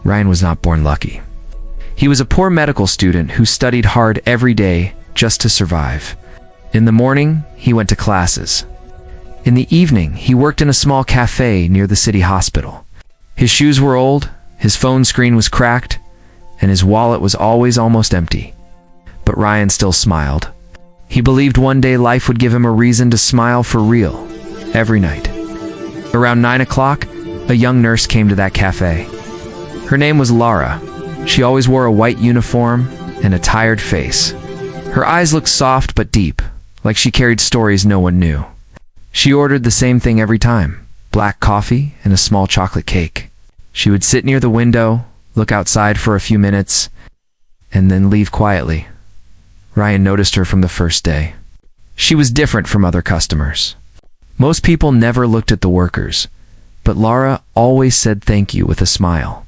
Ryan was not born lucky. He was a poor medical student who studied hard every day just to survive. In the morning, he went to classes. In the evening, he worked in a small café near the city hospital. His shoes were old, his phone screen was cracked, and his wallet was always almost empty. But Ryan still smiled. He believed one day life would give him a reason to smile for real, every night. Around 9 o'clock, a young nurse came to that cafe. Her name was Lara. She always wore a white uniform and a tired face. Her eyes looked soft but deep, like she carried stories no one knew. She ordered the same thing every time, black coffee and a small chocolate cake. She would sit near the window, look outside for a few minutes, and then leave quietly. Ryan noticed her from the first day. She was different from other customers. Most people never looked at the workers, but Lara always said thank you with a smile.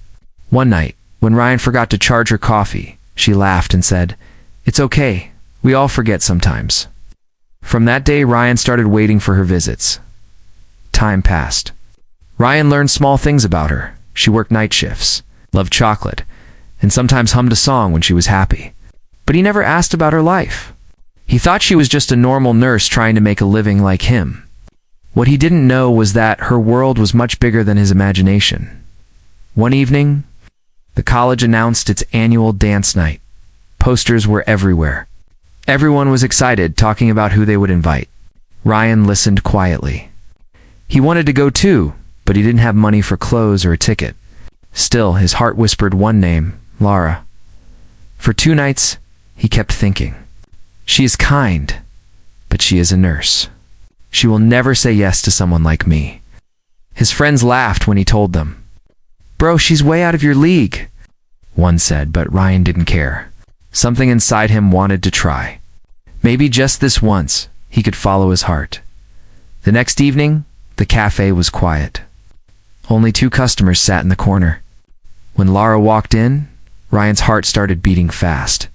One night, when Ryan forgot to charge her coffee, she laughed and said, "It's okay, we all forget sometimes." From that day, Ryan started waiting for her visits. Time passed. Ryan learned small things about her. She worked night shifts, loved chocolate, and sometimes hummed a song when she was happy. But he never asked about her life. He thought she was just a normal nurse trying to make a living like him. What he didn't know was that her world was much bigger than his imagination. One evening, the college announced its annual dance night. Posters were everywhere. Everyone was excited, talking about who they would invite. Ryan listened quietly. He wanted to go too, but he didn't have money for clothes or a ticket. Still, his heart whispered one name, Lara. For 2 nights, he kept thinking, she is kind, but she is a nurse. She will never say yes to someone like me. His friends laughed when he told them. Bro, she's way out of your league, one said, but Ryan didn't care. Something inside him wanted to try. Maybe just this once, he could follow his heart. The next evening, the cafe was quiet. Only 2 customers sat in the corner. When Lara walked in, Ryan's heart started beating fast.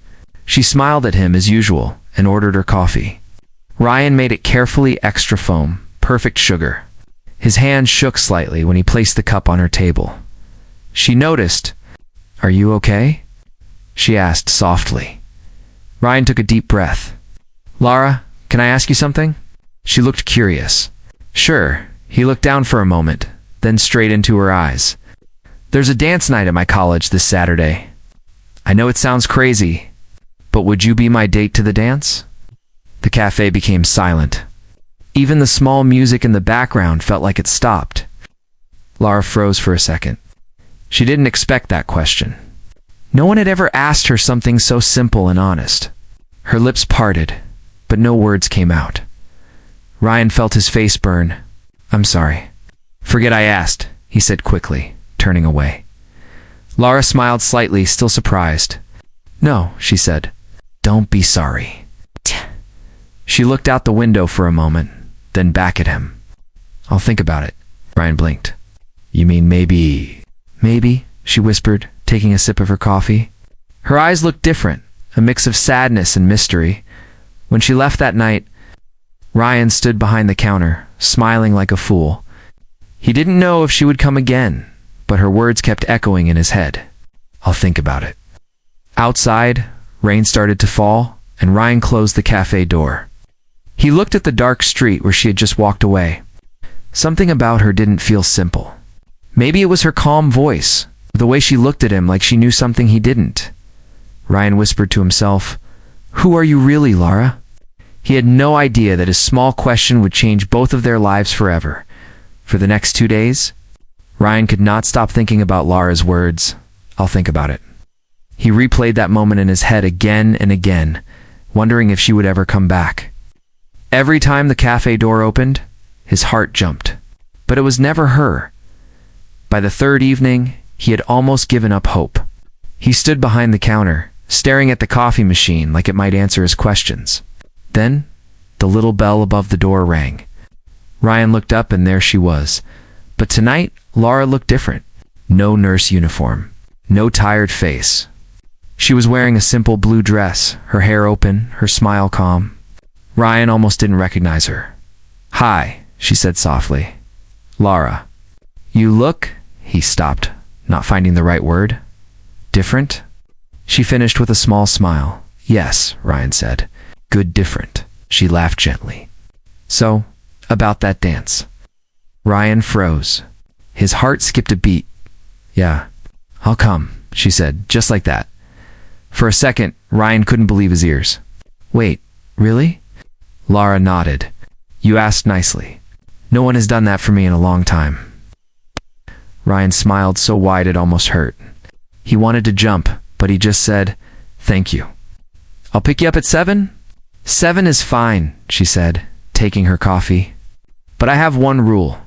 She smiled at him as usual and ordered her coffee. Ryan made it carefully, extra foam, perfect sugar. His hand shook slightly when he placed the cup on her table. She noticed. Are you okay? She asked softly. Ryan took a deep breath. Lara, can I ask you something? She looked curious. Sure. He looked down for a moment, then straight into her eyes. There's a dance night at my college this Saturday. I know it sounds crazy, but would you be my date to the dance? The cafe became silent. Even the small music in the background felt like it stopped. Lara froze for a second. She didn't expect that question. No one had ever asked her something so simple and honest. Her lips parted, but no words came out. Ryan felt his face burn. I'm sorry. Forget I asked, he said quickly, turning away. Lara smiled slightly, still surprised. No, she said. Don't be sorry. She looked out the window for a moment, then back at him. I'll think about it. Ryan blinked. You mean maybe... Maybe, she whispered, taking a sip of her coffee. Her eyes looked different, a mix of sadness and mystery. When she left that night, Ryan stood behind the counter, smiling like a fool. He didn't know if she would come again, but her words kept echoing in his head. I'll think about it. Outside, rain started to fall, and Ryan closed the cafe door. He looked at the dark street where she had just walked away. Something about her didn't feel simple. Maybe it was her calm voice, the way she looked at him like she knew something he didn't. Ryan whispered to himself, Who are you really, Lara? He had no idea that his small question would change both of their lives forever. For the next 2 days, Ryan could not stop thinking about Lara's words, I'll think about it. He replayed that moment in his head again and again, wondering if she would ever come back. Every time the cafe door opened, his heart jumped. But it was never her. By the 3rd evening, he had almost given up hope. He stood behind the counter, staring at the coffee machine like it might answer his questions. Then, the little bell above the door rang. Ryan looked up and there she was. But tonight, Lara looked different. No nurse uniform. No tired face. She was wearing a simple blue dress, her hair open, her smile calm. Ryan almost didn't recognize her. Hi, she said softly. Lara. You look... He stopped, not finding the right word. Different? She finished with a small smile. Yes, Ryan said. Good different. She laughed gently. So, about that dance. Ryan froze. His heart skipped a beat. Yeah, I'll come, she said, just like that. For a second, Ryan couldn't believe his ears. Wait, really? Lara nodded. You asked nicely. No one has done that for me in a long time. Ryan smiled so wide it almost hurt. He wanted to jump, but he just said, thank you. I'll pick you up at 7? 7 is fine, she said, taking her coffee. But I have one rule.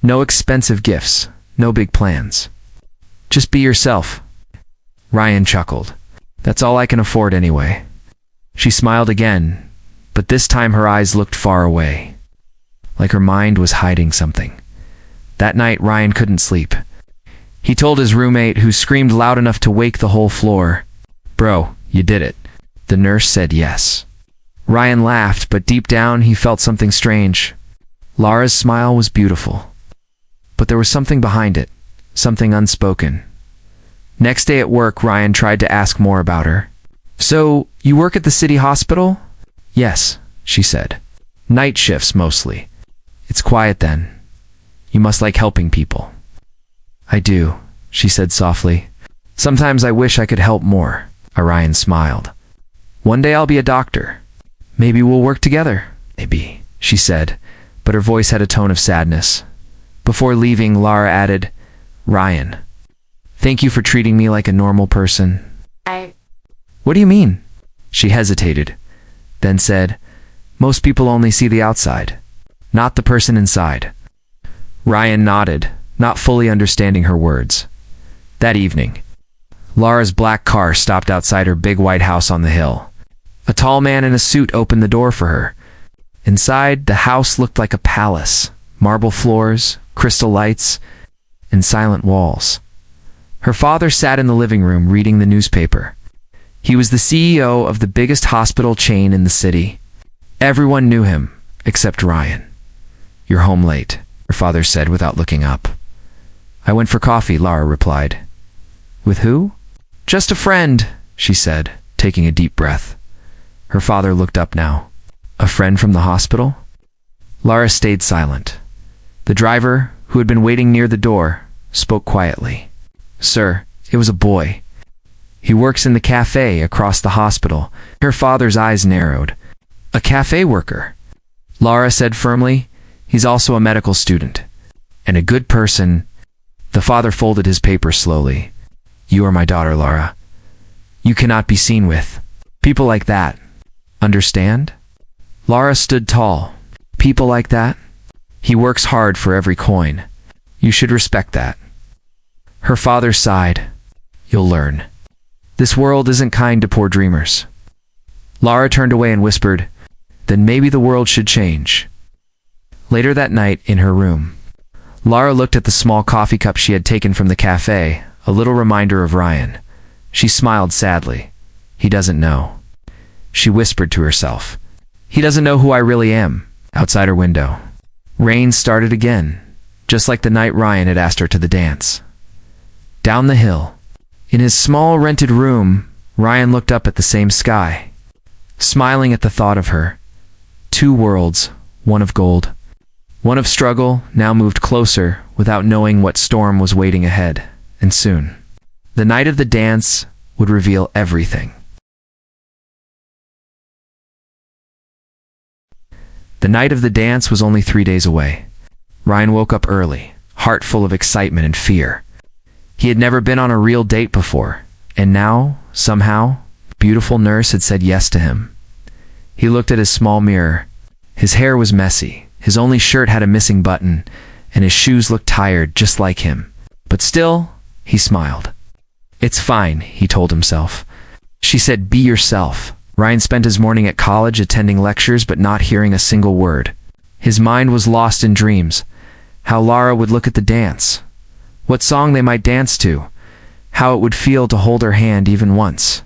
No expensive gifts, no big plans. Just be yourself. Ryan chuckled. That's all I can afford anyway. She smiled again, but this time her eyes looked far away, like her mind was hiding something. That night, Ryan couldn't sleep. He told his roommate, who screamed loud enough to wake the whole floor, Bro, you did it. The nurse said yes. Ryan laughed, but deep down he felt something strange. Lara's smile was beautiful, but there was something behind it, something unspoken. Next day at work, Ryan tried to ask more about her. So, you work at the city hospital? Yes, she said. Night shifts mostly. It's quiet then. You must like helping people. I do, she said softly. Sometimes I wish I could help more. Ryan smiled. One day I'll be a doctor. Maybe we'll work together. Maybe, she said, but her voice had a tone of sadness. Before leaving, Lara added, Ryan, thank you for treating me like a normal person. What do you mean? She hesitated, then said, most people only see the outside, not the person inside. Ryan nodded, not fully understanding her words. That evening, Lara's black car stopped outside her big white house on the hill. A tall man in a suit opened the door for her. Inside, the house looked like a palace, marble floors, crystal lights, and silent walls. Her father sat in the living room reading the newspaper. He was the CEO of the biggest hospital chain in the city. Everyone knew him, except Ryan. You're home late, her father said without looking up. I went for coffee, Lara replied. With who? Just a friend, she said, taking a deep breath. Her father looked up now. A friend from the hospital? Lara stayed silent. The driver, who had been waiting near the door, spoke quietly. Sir, it was a boy. He works in the café across the hospital. Her father's eyes narrowed. A café worker. Lara said firmly, he's also a medical student. And a good person. The father folded his paper slowly. You are my daughter, Lara. You cannot be seen with people like that. Understand? Lara stood tall. People like that? He works hard for every coin. You should respect that. Her father sighed. You'll learn. This world isn't kind to poor dreamers. Lara turned away and whispered, then maybe the world should change. Later that night, in her room, Lara looked at the small coffee cup she had taken from the cafe, a little reminder of Ryan. She smiled sadly. He doesn't know. She whispered to herself. He doesn't know who I really am. Outside her window, rain started again, just like the night Ryan had asked her to the dance. Down the hill, in his small rented room, Ryan looked up at the same sky, smiling at the thought of her. Two worlds, one of gold, one of struggle, now moved closer without knowing what storm was waiting ahead, and soon, the night of the dance would reveal everything. The night of the dance was only 3 days away. Ryan woke up early, heart full of excitement and fear. He had never been on a real date before, and now, somehow, the beautiful nurse had said yes to him. He looked at his small mirror. His hair was messy, his only shirt had a missing button, and his shoes looked tired just like him. But still, he smiled. It's fine, he told himself. She said, be yourself. Ryan spent his morning at college attending lectures but not hearing a single word. His mind was lost in dreams. How Lara would look at the dance. What song they might dance to. How it would feel to hold her hand even once.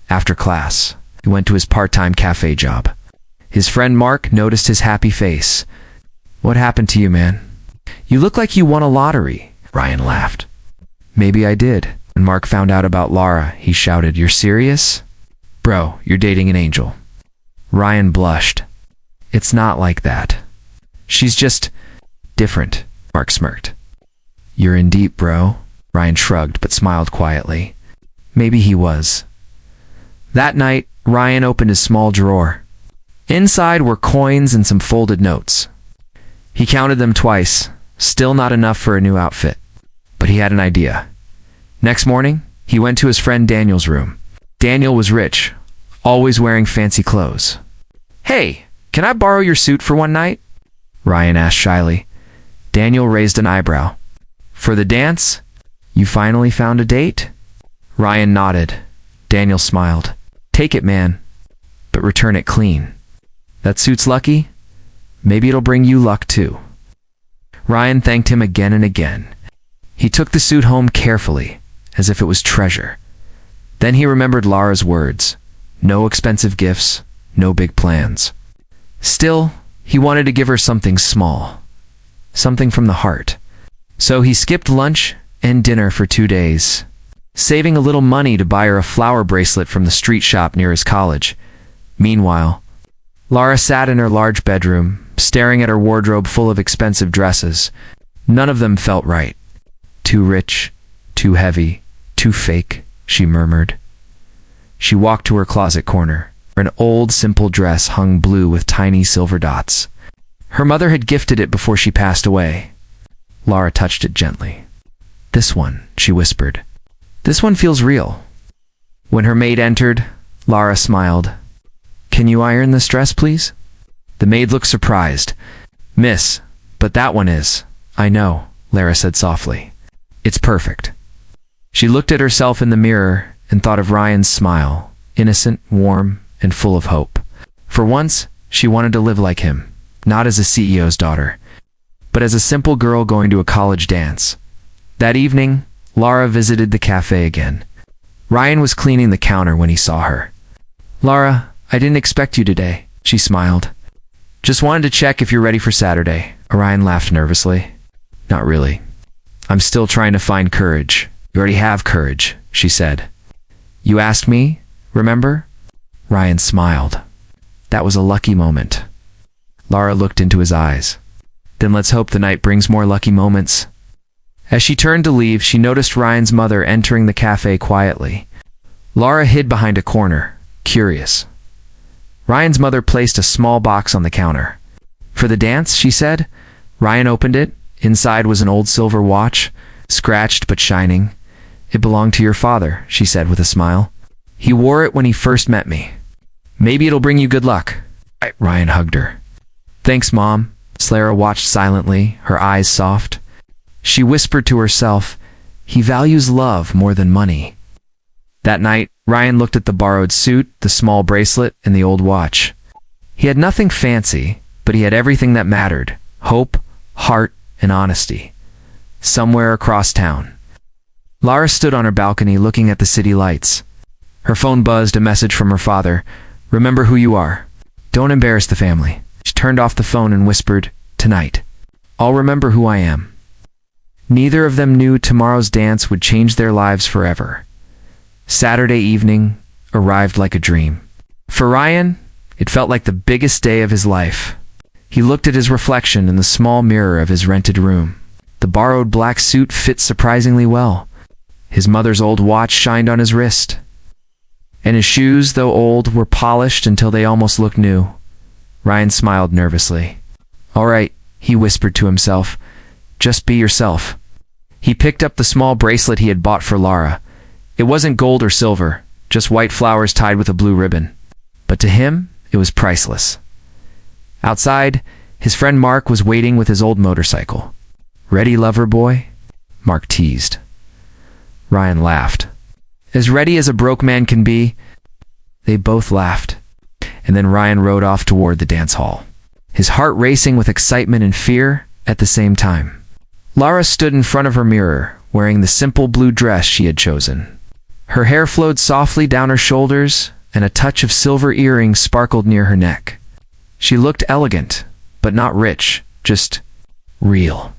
After class, he went to his part-time cafe job. His friend Mark noticed his happy face. What happened to you, man? You look like you won a lottery. Ryan laughed. Maybe I did. When Mark found out about Lara, he shouted, "You're serious? Bro, you're dating an angel." Ryan blushed. "It's not like that. She's just different," Mark smirked. "You're in deep, bro." Ryan shrugged but smiled quietly. Maybe he was. That night, Ryan opened his small drawer. Inside were coins and some folded notes. He counted them twice, still not enough for a new outfit. But he had an idea. Next morning, he went to his friend Daniel's room. Daniel was rich, always wearing fancy clothes. "Hey, can I borrow your suit for one night?" Ryan asked shyly. Daniel raised an eyebrow. "For the dance? You finally found a date?" Ryan nodded. Daniel smiled. "Take it, man, but return it clean. That suit's lucky? Maybe it'll bring you luck too." Ryan thanked him again and again. He took the suit home carefully, as if it was treasure. Then he remembered Lara's words. No expensive gifts, no big plans. Still, he wanted to give her something small. Something from the heart. So he skipped lunch and dinner for 2 days, saving a little money to buy her a flower bracelet from the street shop near his college. Meanwhile, Lara sat in her large bedroom, staring at her wardrobe full of expensive dresses. None of them felt right. Too rich, too heavy, too fake, she murmured. She walked to her closet corner, where an old, simple dress hung blue with tiny silver dots. Her mother had gifted it before she passed away. Lara touched it gently. "This one," she whispered. "This one feels real." When her maid entered, Lara smiled. "Can you iron this dress, please?" The maid looked surprised. "Miss, but that one is." "I know," Lara said softly. "It's perfect." She looked at herself in the mirror and thought of Ryan's smile, innocent, warm, and full of hope. For once, she wanted to live like him, not as a CEO's daughter, but as a simple girl going to a college dance. That evening, Lara visited the café again. Ryan was cleaning the counter when he saw her. "Lara, I didn't expect you today," she smiled. "Just wanted to check if you're ready for Saturday." Ryan laughed nervously. "Not really. I'm still trying to find courage." "You already have courage," she said. "You asked me, remember?" Ryan smiled. That was a lucky moment. Lara looked into his eyes. "Then let's hope the night brings more lucky moments." As she turned to leave, she noticed Ryan's mother entering the cafe quietly. Lara hid behind a corner, curious. Ryan's mother placed a small box on the counter. "For the dance," she said. Ryan opened it. Inside was an old silver watch, scratched but shining. "It belonged to your father," she said with a smile. "He wore it when he first met me. Maybe it'll bring you good luck." Ryan hugged her. "Thanks, Mom." Lara watched silently, her eyes soft. She whispered to herself, "He values love more than money." That night, Ryan looked at the borrowed suit, the small bracelet, and the old watch. He had nothing fancy, but he had everything that mattered: hope, heart, and honesty. Somewhere across town. Lara stood on her balcony looking at the city lights. Her phone buzzed, a message from her father. "Remember who you are. Don't embarrass the family." She turned off the phone and whispered, "Tonight, I'll remember who I am." Neither of them knew tomorrow's dance would change their lives forever. Saturday evening arrived like a dream. For Ryan, it felt like the biggest day of his life. He looked at his reflection in the small mirror of his rented room. The borrowed black suit fit surprisingly well. His mother's old watch shined on his wrist. And his shoes, though old, were polished until they almost looked new. Ryan smiled nervously. "All right," he whispered to himself. "Just be yourself." He picked up the small bracelet he had bought for Lara. It wasn't gold or silver, just white flowers tied with a blue ribbon. But to him, it was priceless. Outside, his friend Mark was waiting with his old motorcycle. "Ready, lover boy?" Mark teased. Ryan laughed. "As ready as a broke man can be." They both laughed, and then Ryan rode off toward the dance hall, his heart racing with excitement and fear at the same time. Lara stood in front of her mirror, wearing the simple blue dress she had chosen. Her hair flowed softly down her shoulders, and a touch of silver earrings sparkled near her neck. She looked elegant, but not rich, just real.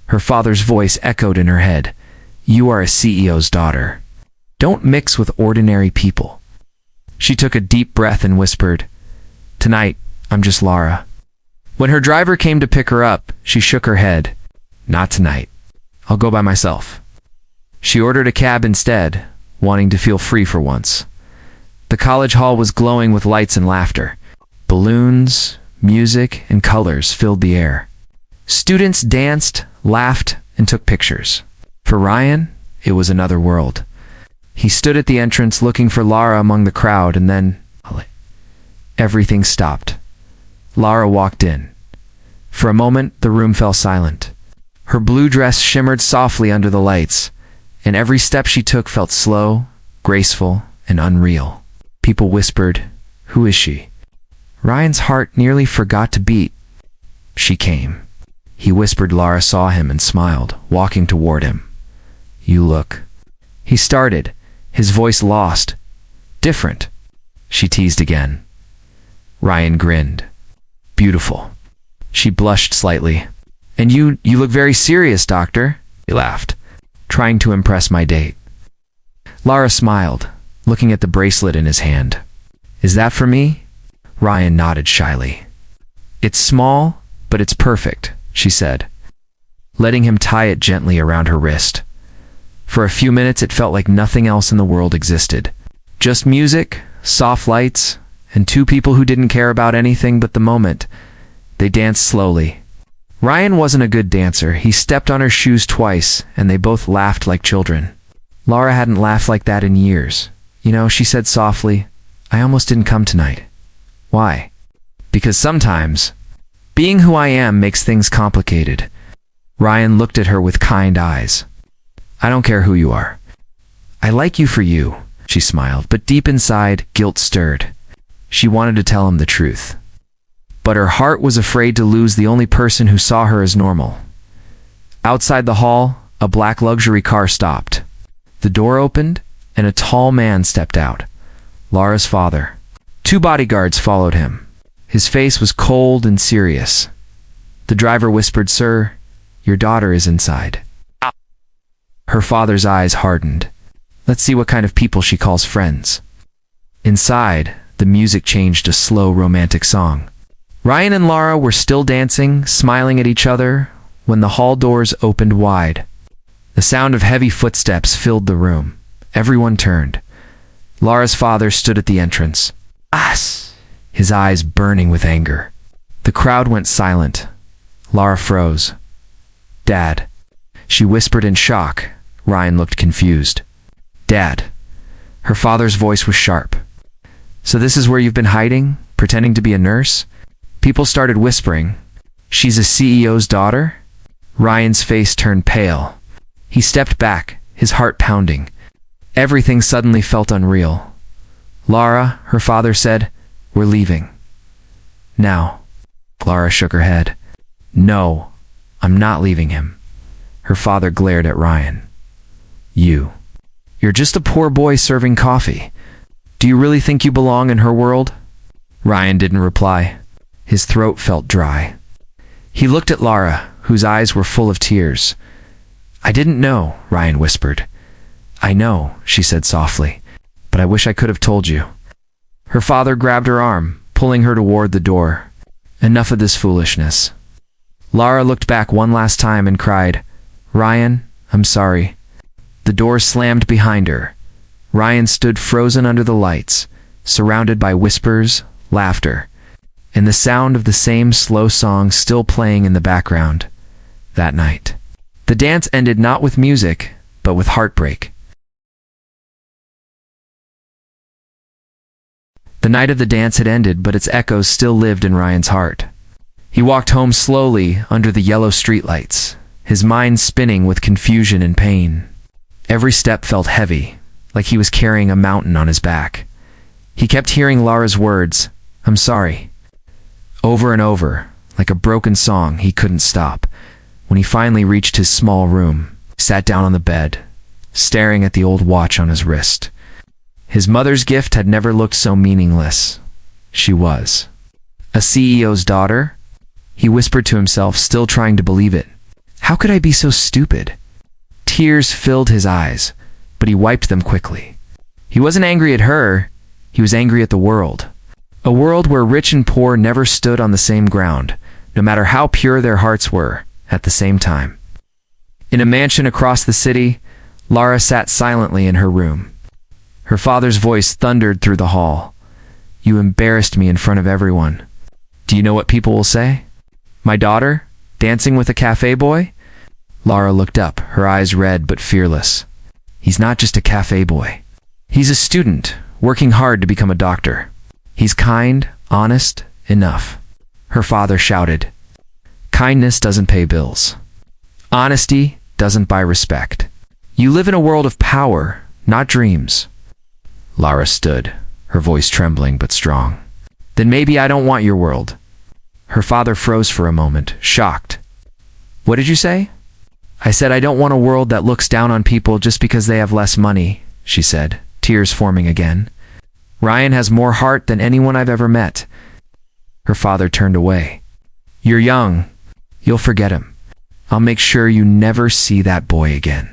Her father's voice echoed in her head. You are a CEO's daughter. Don't mix with ordinary people." She took a deep breath and whispered, "Tonight, I'm just Lara." When her driver came to pick her up, she shook her head. "Not tonight. I'll go by myself." She ordered a cab instead, wanting to feel free for once. The college hall was glowing with lights and laughter. Balloons, music, and colors filled the air. Students danced, laughed, and took pictures. For Ryan, it was another world. He stood at the entrance looking for Lara among the crowd, and then everything stopped. Lara walked in. For a moment, the room fell silent. Her blue dress shimmered softly under the lights, and every step she took felt slow, graceful, and unreal. People whispered, "Who is she?" Ryan's heart nearly forgot to beat. She came. He whispered. Lara saw him and smiled, walking toward him. "You look..." He started, his voice lost. "Different," she teased again. Ryan grinned. "Beautiful." She blushed slightly. "And you look very serious, doctor," he laughed, "trying to impress my date." Lara smiled, looking at the bracelet in his hand. "Is that for me?" Ryan nodded shyly. "It's small, but it's perfect," she said, letting him tie it gently around her wrist. For a few minutes it felt like nothing else in the world existed. Just music, soft lights, and two people who didn't care about anything but the moment. They danced slowly. Ryan wasn't a good dancer. He stepped on her shoes twice, and they both laughed like children. Lara hadn't laughed like that in years. "You know," she said softly, "I almost didn't come tonight." "Why?" "Because sometimes being who I am makes things complicated." Ryan looked at her with kind eyes. "I don't care who you are. I like you for you," she smiled, but deep inside, guilt stirred. She wanted to tell him the truth, but her heart was afraid to lose the only person who saw her as normal. Outside the hall, a black luxury car stopped. The door opened, and a tall man stepped out. Lara's father. Two bodyguards followed him. His face was cold and serious. The driver whispered, "Sir, your daughter is inside." Her father's eyes hardened. Let's see what kind of people she calls friends. Inside, the music changed to a slow, romantic song. Ryan and Lara were still dancing, smiling at each other, when the hall doors opened wide. The sound of heavy footsteps filled the room. Everyone turned. Lara's father stood at the entrance, his eyes burning with anger. The crowd went silent. Lara froze. "Dad," she whispered in shock. Ryan looked confused. "Dad." Her father's voice was sharp. "So this is where you've been hiding, pretending to be a nurse?" People started whispering, "She's a CEO's daughter?" Ryan's face turned pale. He stepped back, his heart pounding. Everything suddenly felt unreal. "Lara," her father said, "we're leaving." "Now." Lara shook her head. "No, I'm not leaving him." Her father glared at Ryan. You're just a poor boy serving coffee. Do you really think you belong in her world?" Ryan didn't reply. His throat felt dry. He looked at Lara, whose eyes were full of tears. "I didn't know," Ryan whispered. "I know," she said softly, "but I wish I could have told you." Her father grabbed her arm, pulling her toward the door. "Enough of this foolishness." Lara looked back one last time and cried, "Ryan, I'm sorry." The door slammed behind her. Ryan stood frozen under the lights, surrounded by whispers, laughter, and the sound of the same slow song still playing in the background. That night, the dance ended not with music, but with heartbreak. The night of the dance had ended, but its echoes still lived in Ryan's heart. He walked home slowly under the yellow streetlights, his mind spinning with confusion and pain. Every step felt heavy, like he was carrying a mountain on his back. He kept hearing Lara's words, "I'm sorry," over and over, like a broken song he couldn't stop. When he finally reached his small room, he sat down on the bed, staring at the old watch on his wrist. His mother's gift had never looked so meaningless. She was a CEO's daughter? He whispered to himself, still trying to believe it. How could I be so stupid? Tears filled his eyes, but he wiped them quickly. He wasn't angry at her, he was angry at the world. A world where rich and poor never stood on the same ground, no matter how pure their hearts were, at the same time. In a mansion across the city, Lara sat silently in her room. Her father's voice thundered through the hall. "You embarrassed me in front of everyone. Do you know what people will say? My daughter, dancing with a cafe boy?" Lara looked up, her eyes red but fearless. "He's not just a cafe boy. He's a student, working hard to become a doctor. He's kind, honest, enough." Her father shouted, "Kindness doesn't pay bills. Honesty doesn't buy respect. You live in a world of power, not dreams." Lara stood, her voice trembling but strong. "Then maybe I don't want your world." Her father froze for a moment, shocked. "What did you say?" "I said I don't want a world that looks down on people just because they have less money," she said, tears forming again. "Ryan has more heart than anyone I've ever met." Her father turned away. "You're young. You'll forget him. I'll make sure you never see that boy again."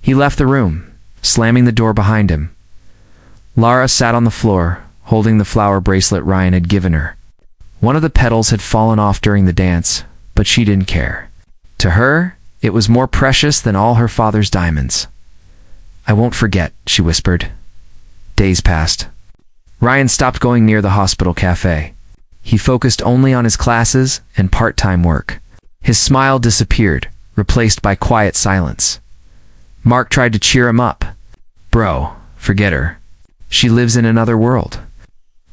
He left the room, slamming the door behind him. Lara sat on the floor, holding the flower bracelet Ryan had given her. One of the petals had fallen off during the dance, but she didn't care. To her, it was more precious than all her father's diamonds. "I won't forget," she whispered. Days passed. Ryan stopped going near the hospital cafe. He focused only on his classes and part-time work. His smile disappeared, replaced by quiet silence. Mark tried to cheer him up. "Bro, forget her. She lives in another world."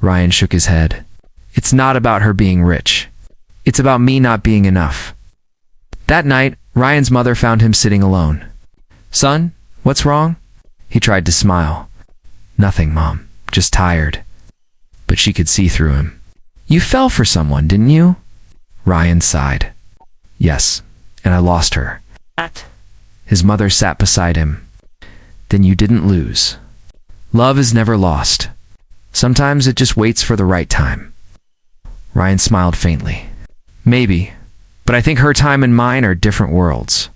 Ryan shook his head. "It's not about her being rich. It's about me not being enough." That night, Ryan's mother found him sitting alone. "Son, what's wrong?" He tried to smile. "Nothing, Mom. Just tired." But she could see through him. "You fell for someone, didn't you?" Ryan sighed. "Yes, and I lost her." His mother sat beside him. "Then you didn't lose. Love is never lost. Sometimes it just waits for the right time." Ryan smiled faintly. "Maybe, but I think her time and mine are different worlds."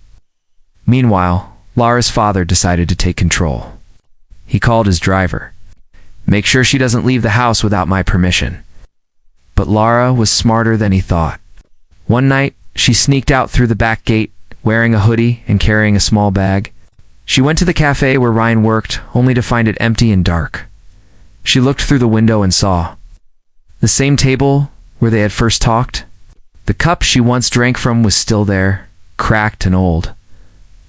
Meanwhile, Lara's father decided to take control. He called his driver. "Make sure she doesn't leave the house without my permission." But Lara was smarter than he thought. One night, she sneaked out through the back gate, wearing a hoodie and carrying a small bag. She went to the cafe where Ryan worked, only to find it empty and dark. She looked through the window and saw the same table where they had first talked. The cup she once drank from was still there, cracked and old.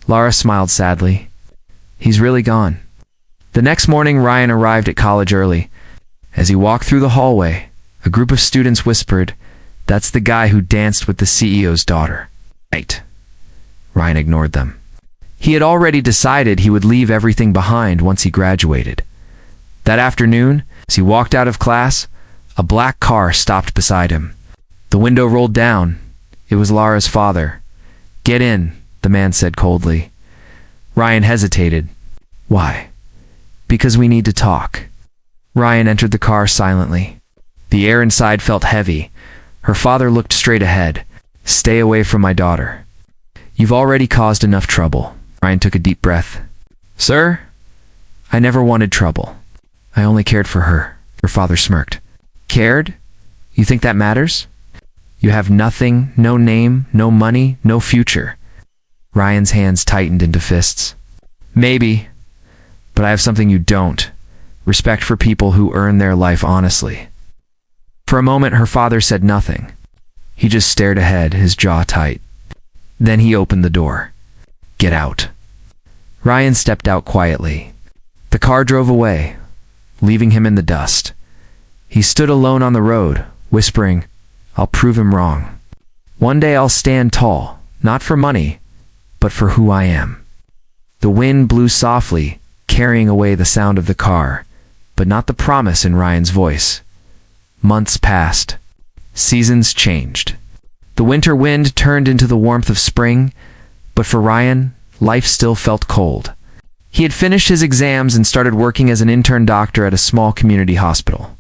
Lara smiled sadly. He's really gone. The next morning, Ryan arrived at college early. As he walked through the hallway, a group of students whispered, "That's the guy who danced with the CEO's daughter." Right. Ryan ignored them. He had already decided he would leave everything behind once he graduated. That afternoon, as he walked out of class, a black car stopped beside him. The window rolled down. It was Lara's father. "Get in," the man said coldly. Ryan hesitated. "Why?" "Because we need to talk." Ryan entered the car silently. The air inside felt heavy. Her father looked straight ahead. "Stay away from my daughter. You've already caused enough trouble." Ryan took a deep breath. "Sir, I never wanted trouble. I only cared for her." Her father smirked. "Cared? You think that matters? You have nothing, no name, no money, no future." Ryan's hands tightened into fists. "Maybe, but I have something you don't. Respect for people who earn their life honestly." For a moment, her father said nothing. He just stared ahead, his jaw tight. Then he opened the door. "Get out." Ryan stepped out quietly. The car drove away, leaving him in the dust. He stood alone on the road, whispering, "I'll prove him wrong. One day I'll stand tall, not for money, but for who I am." The wind blew softly, carrying away the sound of the car, but not the promise in Ryan's voice. Months passed. Seasons changed. The winter wind turned into the warmth of spring, but for Ryan, life still felt cold. He had finished his exams and started working as an intern doctor at a small community hospital.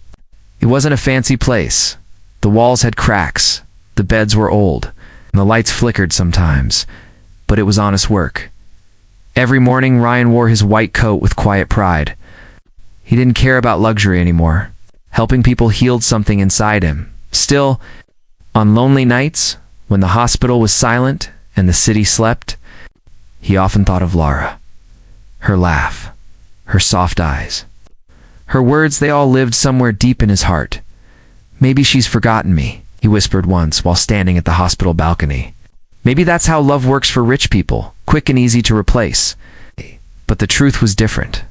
It wasn't a fancy place. The walls had cracks, the beds were old, and the lights flickered sometimes, but it was honest work. Every morning, Ryan wore his white coat with quiet pride. He didn't care about luxury anymore. Helping people healed something inside him. Still, on lonely nights, when the hospital was silent and the city slept, he often thought of Lara. Her laugh, her soft eyes. Her words, they all lived somewhere deep in his heart. "Maybe she's forgotten me," he whispered once while standing at the hospital balcony. "Maybe that's how love works for rich people, quick and easy to replace." But the truth was different.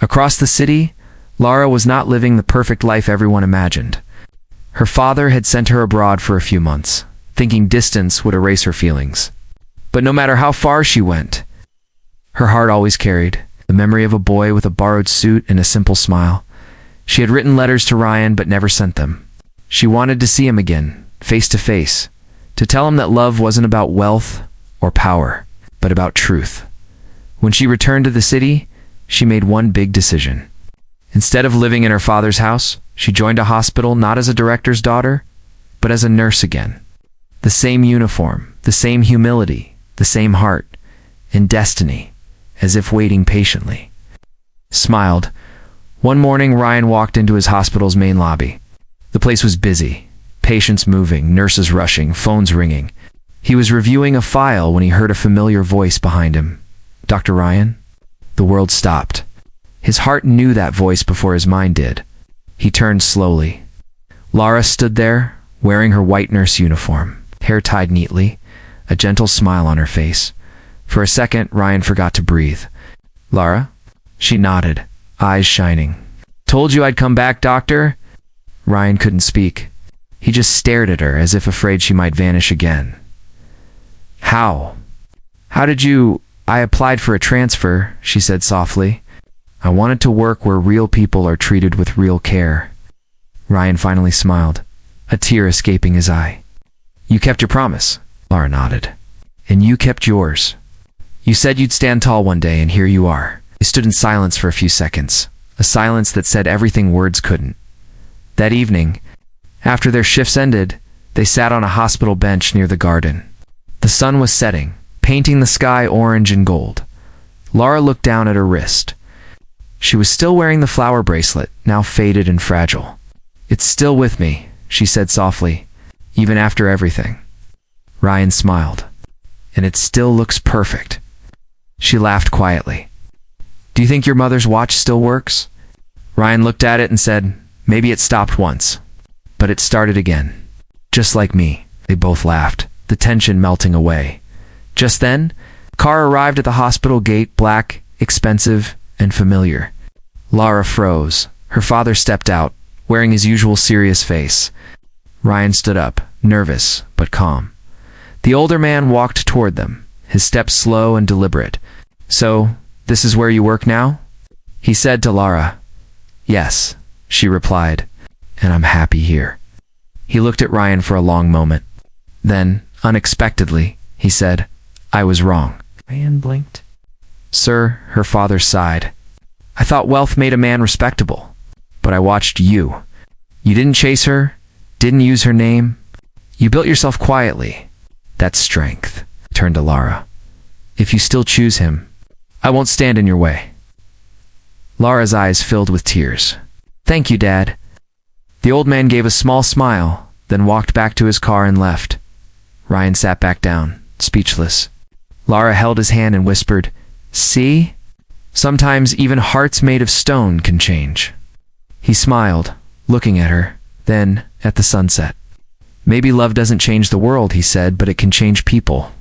Across the city, Lara was not living the perfect life everyone imagined. Her father had sent her abroad for a few months, thinking distance would erase her feelings. But no matter how far she went, her heart always carried the memory of a boy with a borrowed suit and a simple smile. She had written letters to Ryan but never sent them. She wanted to see him again, face to face, to tell him that love wasn't about wealth or power, but about truth. When she returned to the city, she made one big decision. Instead of living in her father's house, she joined a hospital not as a director's daughter, but as a nurse again. The same uniform, the same humility, the same heart, and destiny, as if waiting patiently. Smiled. One morning, Ryan walked into his hospital's main lobby. The place was busy, patients moving, nurses rushing, phones ringing. He was reviewing a file when he heard a familiar voice behind him. "Dr. Ryan?" The world stopped. His heart knew that voice before his mind did. He turned slowly. Lara stood there, wearing her white nurse uniform, hair tied neatly, a gentle smile on her face. For a second, Ryan forgot to breathe. "Lara?" She nodded, eyes shining. "Told you I'd come back, doctor?" Ryan couldn't speak. He just stared at her as if afraid she might vanish again. "How? How did you—" "I applied for a transfer," she said softly. "I wanted to work where real people are treated with real care." Ryan finally smiled, a tear escaping his eye. "You kept your promise," Lara nodded. "And you kept yours. You said you'd stand tall one day, and here you are." They stood in silence for a few seconds, a silence that said everything words couldn't. That evening, after their shifts ended, they sat on a hospital bench near the garden. The sun was setting, painting the sky orange and gold. Lara looked down at her wrist. She was still wearing the flower bracelet, now faded and fragile. "It's still with me," she said softly, "even after everything." Ryan smiled. "And it still looks perfect." She laughed quietly. "Do you think your mother's watch still works?" Ryan looked at it and said, "Maybe it stopped once, but it started again. Just like me." They both laughed, the tension melting away. Just then, a car arrived at the hospital gate, black, expensive, and familiar. Lara froze. Her father stepped out, wearing his usual serious face. Ryan stood up, nervous but calm. The older man walked toward them, his steps slow and deliberate. "So, this is where you work now?" he said to Lara. "Yes," she replied, "and I'm happy here." He looked at Ryan for a long moment. Then, unexpectedly, he said, "I was wrong." Ryan blinked. "Sir," her father sighed, "I thought wealth made a man respectable. But I watched you. You didn't chase her, didn't use her name. You built yourself quietly. That's strength." He turned to Lara. "If you still choose him, I won't stand in your way." Lara's eyes filled with tears. "Thank you, Dad." The old man gave a small smile, then walked back to his car and left. Ryan sat back down, speechless. Lara held his hand and whispered, "See? Sometimes even hearts made of stone can change." He smiled, looking at her, then at the sunset. "Maybe love doesn't change the world," he said, "but it can change people."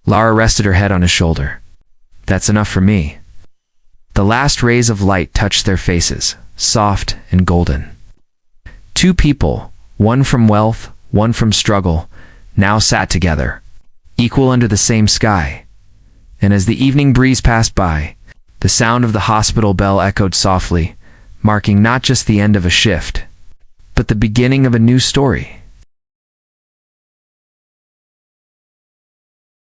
Lara rested her head on his shoulder. "That's enough for me." The last rays of light touched their faces, soft and golden. Two people, one from wealth, one from struggle, now sat together, equal under the same sky. And as the evening breeze passed by, the sound of the hospital bell echoed softly, marking not just the end of a shift, but the beginning of a new story.